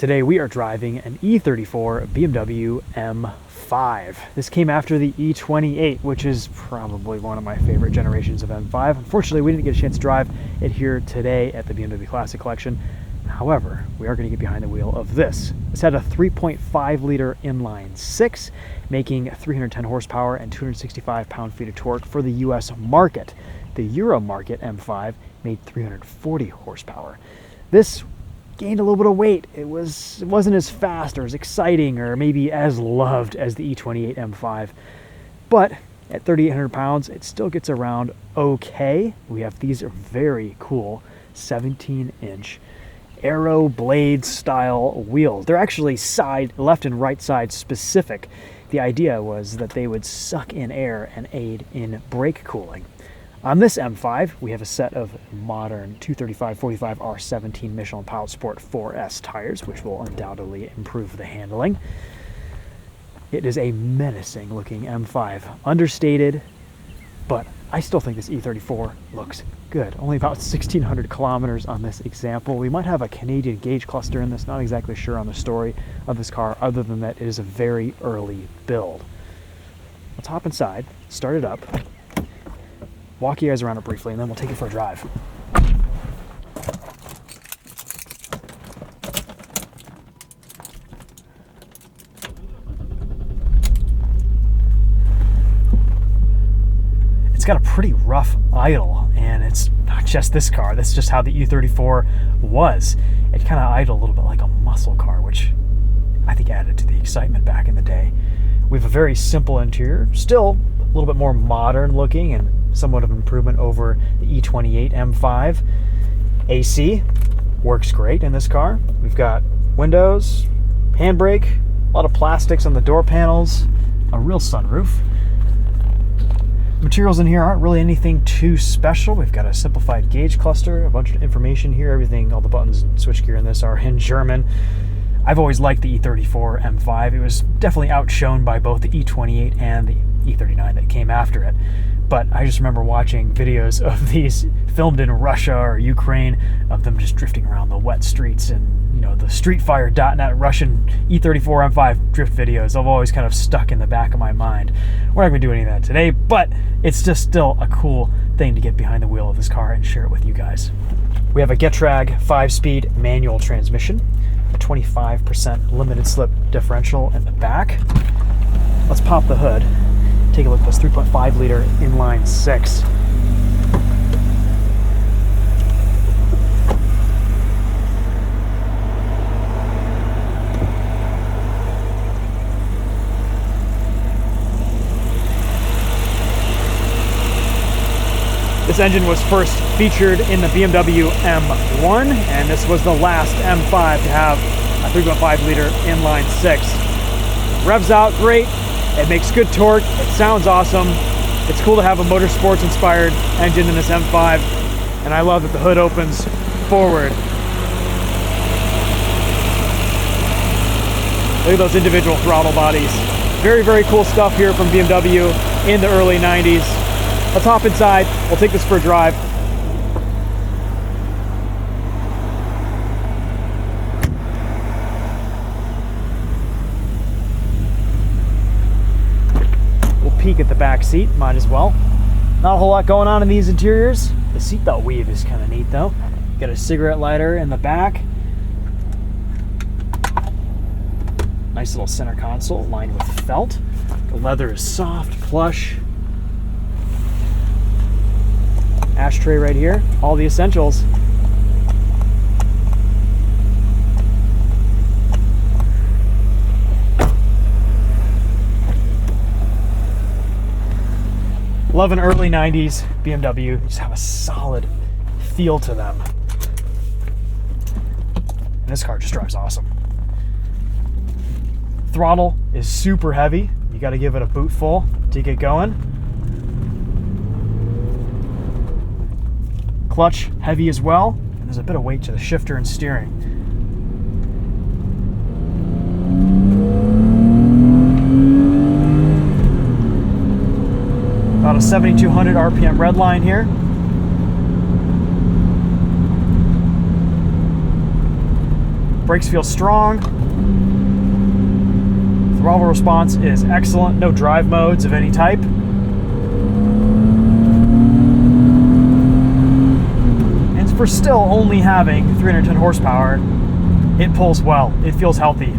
Today we are driving an E34 BMW M5. This came after the E28, which is probably one of my favorite generations of M5. Unfortunately, we didn't get a chance to drive it here today at the BMW Classic Collection. However, we are going to get behind the wheel of this. This had a 3.5 liter inline-six, making 310 horsepower and 265 pound-feet of torque for the US market. The Euro market M5 made 340 horsepower. This gained a little bit of weight. It wasn't as fast or as exciting or maybe as loved as the E28 M5, but at 3,800 pounds, it still gets around okay. We have these very cool 17-inch Aero blade style wheels. They're actually left and right side specific. The idea was that they would suck in air and aid in brake cooling. On this M5, we have a set of modern 235/45 R17 Michelin Pilot Sport 4S tires, which will undoubtedly improve the handling. It is a menacing looking M5. Understated, but I still think this E34 looks good. Only about 1,600 kilometers on this example. We might have a Canadian gauge cluster in this, not exactly sure on the story of this car, other than that it is a very early build. Let's hop inside, start it up, walk you guys around it briefly, and then we'll take it for a drive. It's got a pretty rough idle, and it's not just this car. That's just how the E34 was. It kind of idled a little bit like a muscle car, which I think added to the excitement back in the day. We have a very simple interior, still a little bit more modern looking and somewhat of an improvement over the E28 M5. AC works great in this car. We've got windows, handbrake, a lot of plastics on the door panels, a real sunroof. Materials in here aren't really anything too special. We've got a simplified gauge cluster, a bunch of information here. Everything, all the buttons and switchgear in this are in German. I've always liked the E34 M5. It was definitely outshone by both the E28 and the E39 that came after it. But I just remember watching videos of these filmed in Russia or Ukraine of them just drifting around the wet streets, and the streetfire.net Russian E34 M5 drift videos have always kind of stuck in the back of my mind. We're not going to do any of that today, but it's just still a cool thing to get behind the wheel of this car and share it with you guys. We have a Getrag 5-speed manual transmission, a 25% limited slip differential in the back. Let's pop the hood. Take a look at this 3.5 liter inline-six. This engine was first featured in the BMW M1, and this was the last M5 to have a 3.5 liter inline-six. Revs out great. It makes good torque, it sounds awesome. It's cool to have a motorsports inspired engine in this M5, and I love that the hood opens forward. Look at those individual throttle bodies. Very, very cool stuff here from BMW in the early 90s. Let's hop inside, we'll take this for a drive. Peek at the back seat, might as well. Not a whole lot going on in these interiors. The seatbelt weave is kind of neat though. Got a cigarette lighter in the back. Nice little center console lined with felt. The leather is soft, plush. Ashtray right here. All the essentials. Love an early 90s BMW. Just have a solid feel to them. And this car just drives awesome. Throttle is super heavy. You got to give it a boot full to get going. Clutch heavy as well. And there's a bit of weight to the shifter and steering. About a 7,200 RPM Redline here. Brakes feel strong. Throttle response is excellent. No drive modes of any type. And for still only having 310 horsepower, it pulls well. It feels healthy.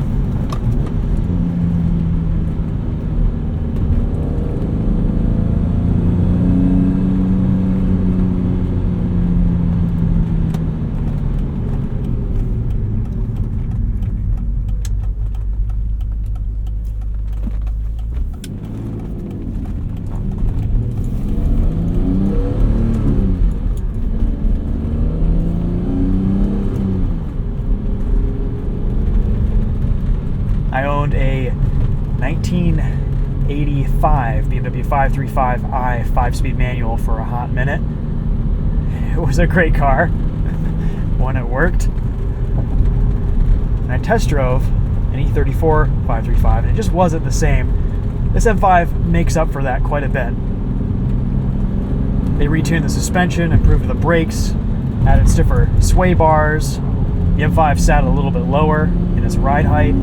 I owned a 1985 BMW 535i 5-speed manual for a hot minute. It was a great car when it worked. And I test drove an E34 535 and it just wasn't the same. This M5 makes up for that quite a bit. They retuned the suspension, improved the brakes, added stiffer sway bars. The M5 sat a little bit lower in its ride height.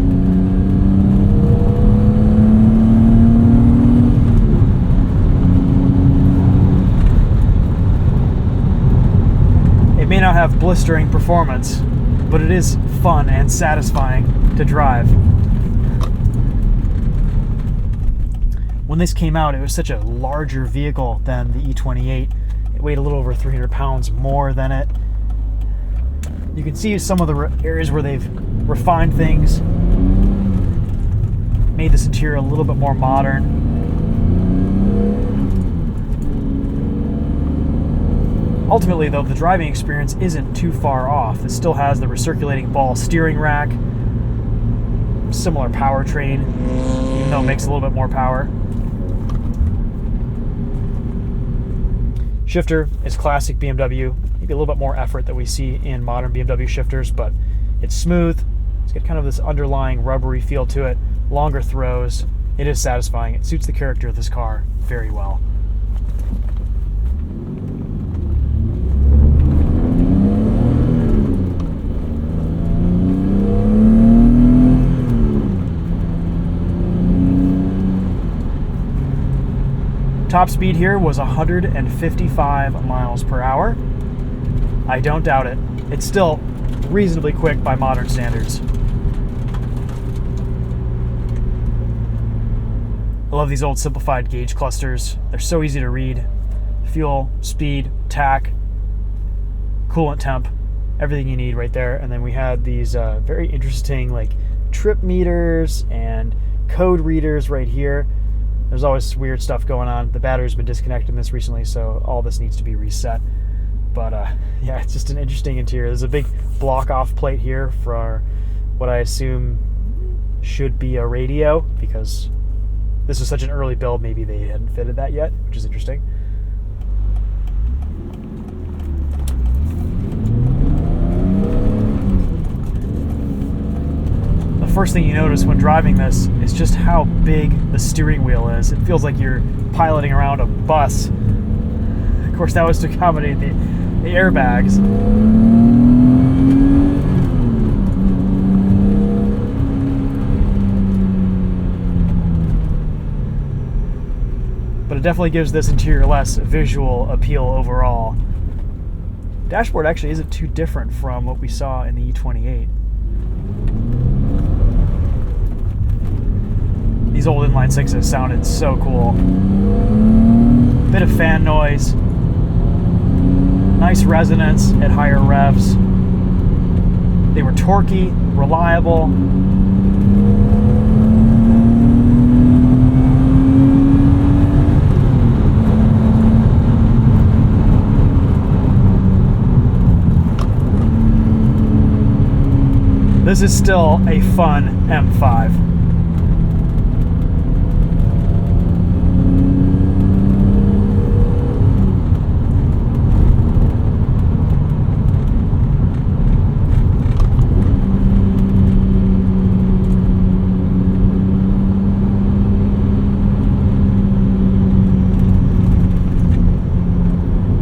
It may not have blistering performance, but it is fun and satisfying to drive. When this came out, it was such a larger vehicle than the E28. It weighed a little over 300 pounds more than it. You can see some of the areas where they've refined things, made this interior a little bit more modern. Ultimately, though, the driving experience isn't too far off. It still has the recirculating ball steering rack, similar powertrain, even though it makes a little bit more power. Shifter is classic BMW, maybe a little bit more effort that we see in modern BMW shifters, but it's smooth. It's got kind of this underlying rubbery feel to it, longer throws. It is satisfying. It suits the character of this car very well. Top speed here was 155 miles per hour. I don't doubt it. It's still reasonably quick by modern standards. I love these old simplified gauge clusters. They're so easy to read. Fuel, speed, tach, coolant temp, everything you need right there. And then we had these very interesting like trip meters and code readers right here. There's always weird stuff going on. The battery's been disconnected in this recently, so all this needs to be reset. But yeah, it's just an interesting interior. There's a big block-off plate here for what I assume should be a radio, because this was such an early build, maybe they hadn't fitted that yet, which is interesting. First thing you notice when driving this is just how big the steering wheel is. It feels like you're piloting around a bus. Of course, that was to accommodate the airbags. But it definitely gives this interior less visual appeal overall. Dashboard actually isn't too different from what we saw in the E28. These old inline-sixes sounded so cool. Bit of fan noise. Nice resonance at higher revs. They were torquey, reliable. This is still a fun M5.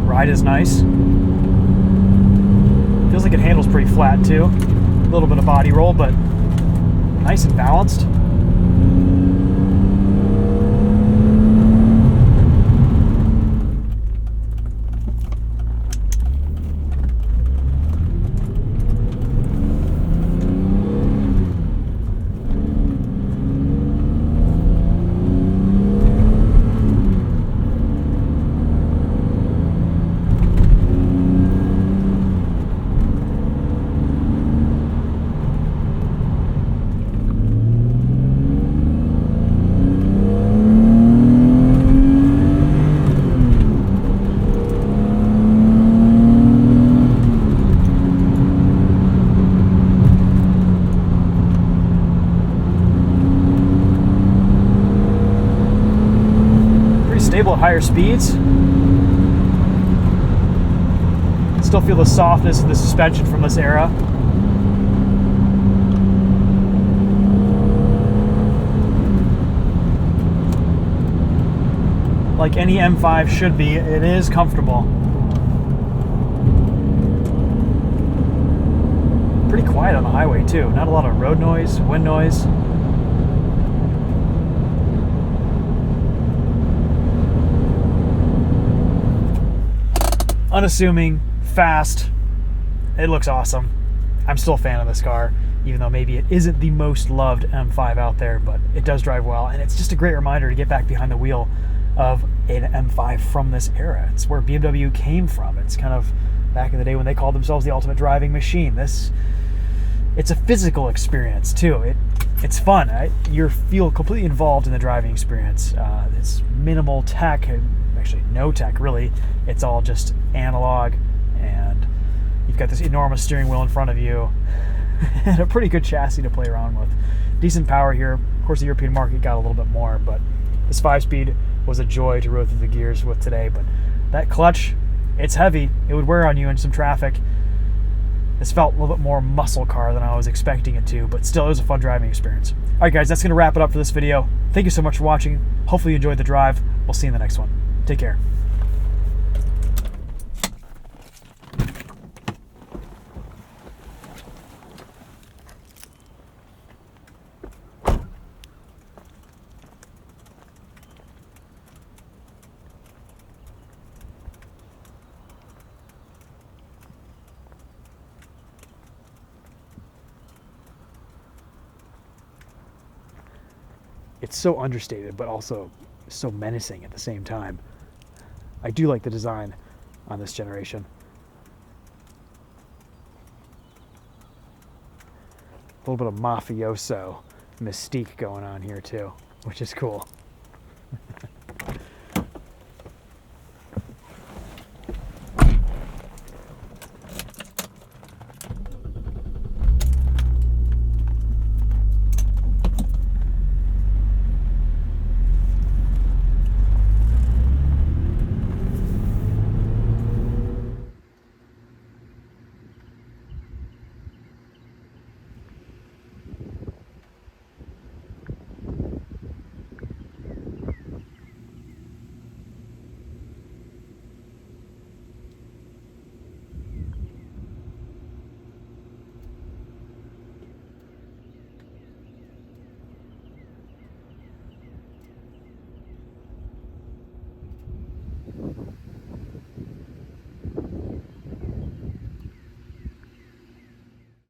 Ride is nice. Feels like it handles pretty flat too. little bit of body roll, but nice and balanced. Stable at higher speeds. Still feel the softness of the suspension from this era. Like any M5 should be, it is comfortable. Pretty quiet on the highway too. Not a lot of road noise, wind noise. Unassuming, fast, it looks awesome. I'm still a fan of this car, even though maybe it isn't the most loved M5 out there, but it does drive well, and it's just a great reminder to get back behind the wheel of an M5 from this era. It's where BMW came from. It's kind of back in the day when they called themselves the ultimate driving machine. It's a physical experience too. It's fun. You feel completely involved in the driving experience. It's minimal tech, actually no tech really. It's all just analog, and you've got this enormous steering wheel in front of you and a pretty good chassis to play around with. Decent power here. Of course, the European market got a little bit more, but this 5-speed was a joy to roll through the gears with today. But that clutch, it's heavy. It would wear on you in some traffic. This felt a little bit more muscle car than I was expecting it to, but still, it was a fun driving experience. All right, guys, that's going to wrap it up for this video. Thank you so much for watching. Hopefully you enjoyed the drive. We'll see you in the next one. Take care. It's so understated, but also so menacing at the same time. I do like the design on this generation. A little bit of mafioso mystique going on here too, which is cool.